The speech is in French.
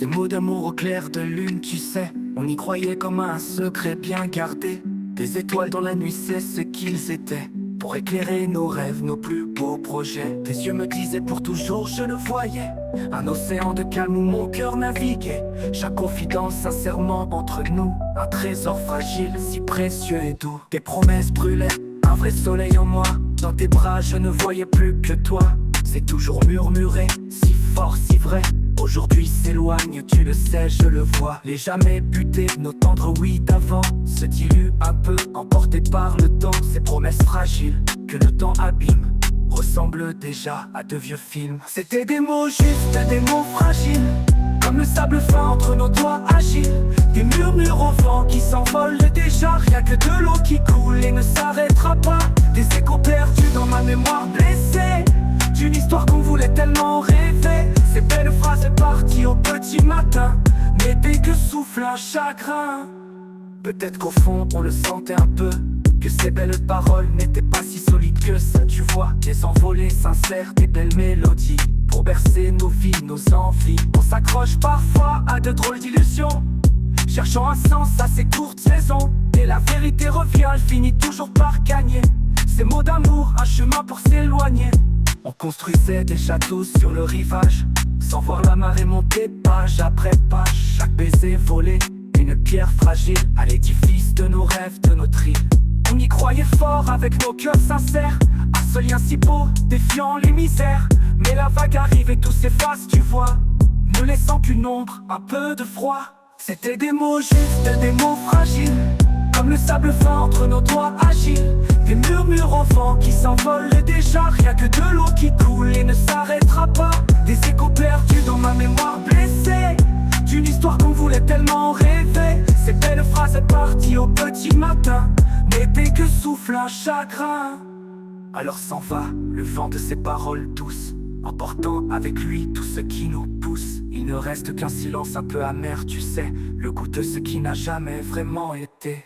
Ces mots d'amour au clair de lune, tu sais, on y croyait comme à un secret bien gardé. Des étoiles dans la nuit, c'est ce qu'ils étaient, pour éclairer nos rêves, nos plus beaux projets. Tes yeux me disaient pour toujours, je le voyais, un océan de calme où mon cœur naviguait. Chaque confidence sincèrement entre nous, un trésor fragile, si précieux et doux. Tes promesses brûlaient, un vrai soleil en moi. Dans tes bras, je ne voyais plus que toi. C'est toujours murmuré, si fort, si vrai. Aujourd'hui s'éloigne, tu le sais, je le vois. Les jamais butés, nos tendres oui d'avant se diluent un peu, emportés par le temps. Ces promesses fragiles que le temps abîme ressemblent déjà à de vieux films. C'était des mots justes, des mots fragiles, comme le sable fin entre nos doigts agiles. Des murmures au vent qui s'envolent déjà. Rien que de l'eau qui coule et ne s'arrêtera pas. Des échos perdus dans ma mémoire blessée, d'une histoire qu'on voulait tellement rêver. Ces belles phrases parties au petit matin, mais dès que souffle un chagrin. Peut-être qu'au fond on le sentait un peu, que ces belles paroles n'étaient pas si solides que ça. Tu vois, des envolées sincères, des belles mélodies pour bercer nos vies, nos envies. On s'accroche parfois à de drôles d'illusions, cherchant un sens à ces courtes saisons. Et la vérité revient, elle finit toujours par gagner. Ces mots d'amour, un chemin pour s'éloigner. On construisait des châteaux sur le rivage, sans voir la marée monter page après page. Chaque baiser volé, une pierre fragile à l'édifice de nos rêves, de notre île. On y croyait fort avec nos cœurs sincères, à ce lien si beau, défiant les misères. Mais la vague arrive et tout s'efface, tu vois, ne laissant qu'une ombre, un peu de froid. C'était des mots justes, des mots fragiles, comme le sable fin entre nos doigts agiles. Des murmures au vent qui s'envolent déjà. Rien que de l'eau qui coule et ne s'arrêtera pas. Des échos perdus dans ma mémoire blessée, d'une histoire qu'on voulait tellement rêver. Ces belles phrases parties au petit matin, mais dès que souffle un chagrin, alors s'en va le vent de ces paroles douces, emportant avec lui tout ce qui nous pousse. Il ne reste qu'un silence un peu amer, tu sais, le goût de ce qui n'a jamais vraiment été.